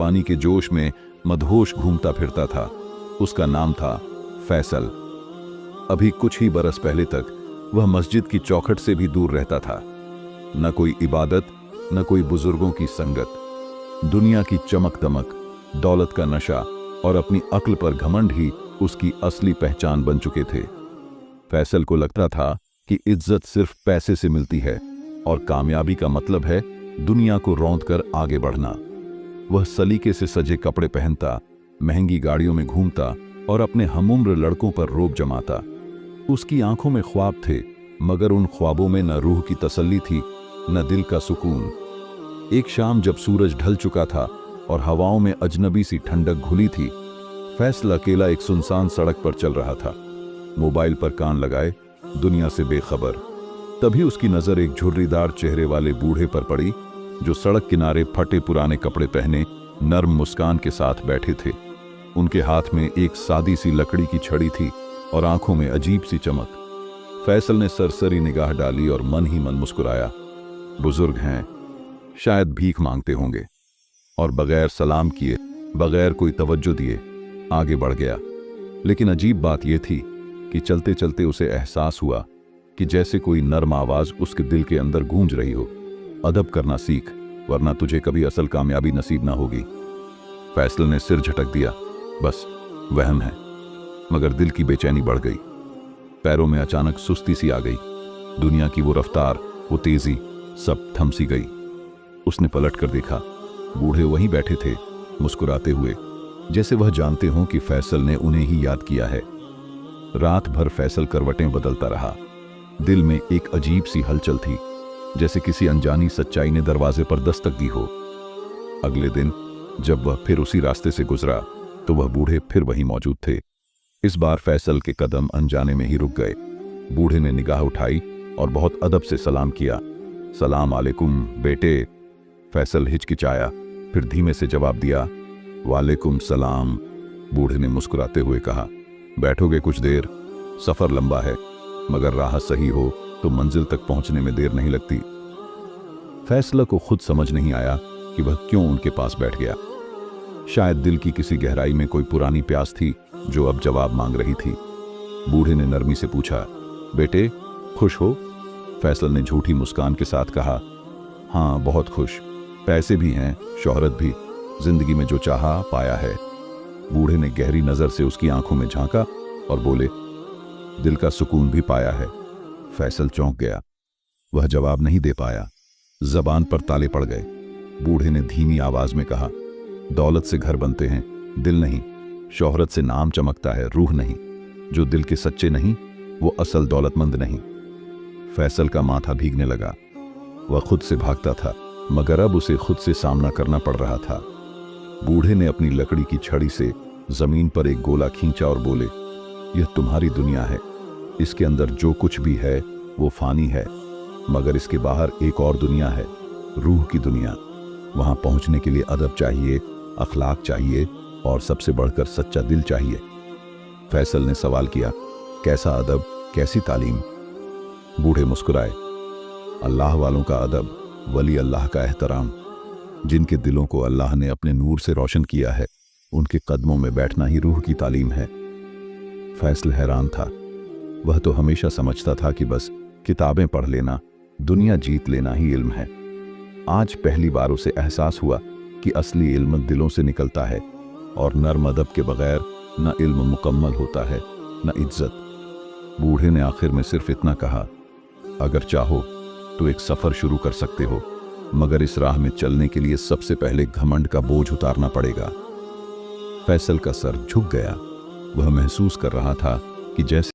पानी के जोश में मदहोश घूमता फिरता था। उसका नाम था फैसल। अभी कुछ ही बरस पहले तक वह मस्जिद की चौखट से भी दूर रहता था। न कोई इबादत, न कोई बुजुर्गों की संगत। दुनिया की चमक दमक, दौलत का नशा और अपनी अक्ल पर घमंड ही उसकी असली पहचान बन चुके थे। फैसल को लगता था कि इज्जत सिर्फ पैसे से मिलती है और कामयाबी का मतलब है दुनिया को रौंद कर आगे बढ़ना। वह सलीके से सजे कपड़े पहनता, महंगी गाड़ियों में घूमता और अपने हमउम्र लड़कों पर रोब जमाता। उसकी आंखों में ख्वाब थे, मगर उन ख्वाबों में न रूह की तसल्ली थी, न दिल का सुकून। एक शाम जब सूरज ढल चुका था और हवाओं में अजनबी सी ठंडक घुली थी, फैसल अकेला एक सुनसान सड़क पर चल रहा था, मोबाइल पर कान लगाए, दुनिया से बेखबर। तभी उसकी नजर एक झुर्रीदार चेहरे वाले बूढ़े पर पड़ी, जो सड़क किनारे फटे पुराने कपड़े पहने नर्म मुस्कान के साथ बैठे थे। उनके हाथ में एक सादी सी लकड़ी की छड़ी थी और आंखों में अजीब सी चमक। फैसल ने सरसरी निगाह डाली और मन ही मन मुस्कुराया। बुजुर्ग हैं, शायद भीख मांगते होंगे। और बगैर सलाम किए, बगैर कोई तवज्जो दिए आगे बढ़ गया। लेकिन अजीब बात यह थी कि चलते चलते उसे एहसास हुआ कि जैसे कोई नर्म आवाज उसके दिल के अंदर गूंज रही हो, अदब करना सीख, वरना तुझे कभी असल कामयाबी नसीब ना होगी। फैसल ने सिर झटक दिया, बस वहम है। मगर दिल की बेचैनी बढ़ गई। पैरों में अचानक सुस्ती सी आ गई। दुनिया की वो रफ्तार, वो तेजी, सब थम सी गई। उसने पलट कर देखा, बूढ़े वहीं बैठे थे, मुस्कुराते हुए, जैसे वह जानते हों कि फैसल ने उन्हें ही याद किया है। रात भर फैसल करवटें बदलता रहा। दिल में एक अजीब सी हलचल थी, जैसे किसी अनजानी सच्चाई ने दरवाजे पर दस्तक दी हो। अगले दिन जब वह फिर उसी रास्ते से गुजरा तो वह बूढ़े फिर वहीं मौजूद थे। इस बार फैसल के कदम अनजाने में ही रुक गए। बूढ़े ने निगाह उठाई और बहुत अदब से सलाम किया। सलाम अलैकुम बेटे। फैसल हिचकिचाया, फिर धीमे से जवाब दिया, वालेकुम सलाम। बूढ़े ने मुस्कुराते हुए कहा, बैठोगे कुछ देर? सफर लंबा है, मगर राह सही हो तो मंजिल तक पहुंचने में देर नहीं लगती। फैसला को खुद समझ नहीं आया कि वह क्यों उनके पास बैठ गया। शायद दिल की किसी गहराई में कोई पुरानी प्यास थी जो अब जवाब मांग रही थी। बूढ़े ने नरमी से पूछा, बेटे खुश हो? फैसल ने झूठी मुस्कान के साथ कहा, हाँ बहुत खुश। पैसे भी हैं, शोहरत भी, जिंदगी में जो चाहा पाया है। बूढ़े ने गहरी नजर से उसकी आंखों में झांका और बोले, दिल का सुकून भी पाया है। फैसल चौंक गया। वह जवाब नहीं दे पाया। जबान पर ताले पड़ गए। बूढ़े ने धीमी आवाज में कहा, दौलत से घर बनते हैं, दिल नहीं। शोहरत से नाम चमकता है, रूह नहीं। जो दिल के सच्चे नहीं, वो असल दौलतमंद नहीं। फैसल का माथा भीगने लगा। वह खुद से भागता था, मगर अब उसे खुद से सामना करना पड़ रहा था। बूढ़े ने अपनी लकड़ी की छड़ी से जमीन पर एक गोला खींचा और बोले, यह तुम्हारी दुनिया है। इसके अंदर जो कुछ भी है वो फानी है, मगर इसके बाहर एक और दुनिया है, रूह की दुनिया। वहां पहुंचने के लिए अदब चाहिए, अखलाक चाहिए और सबसे बढ़कर सच्चा दिल चाहिए। फैसल ने सवाल किया, कैसा अदब, कैसी तालीम? बूढ़े मुस्कुराए, अल्लाह वालों का अदब, वली अल्लाह का एहतराम। जिनके दिलों को अल्लाह ने अपने नूर से रोशन किया है, उनके कदमों में बैठना ही रूह की तालीम है। फैसल हैरान था। वह तो हमेशा समझता था कि बस किताबें पढ़ लेना, दुनिया जीत लेना ही इल्म है। आज पहली बार उसे एहसास हुआ कि असली इल्म दिलों से निकलता है और नर्म अदब के बगैर न इल्म मुकम्मल होता है, न इज्जत। बूढ़े ने आखिर में सिर्फ इतना कहा, अगर चाहो तो एक सफर शुरू कर सकते हो, मगर इस राह में चलने के लिए सबसे पहले घमंड का बोझ उतारना पड़ेगा। फैसल का सर झुक गया। वह महसूस कर रहा था कि जैसे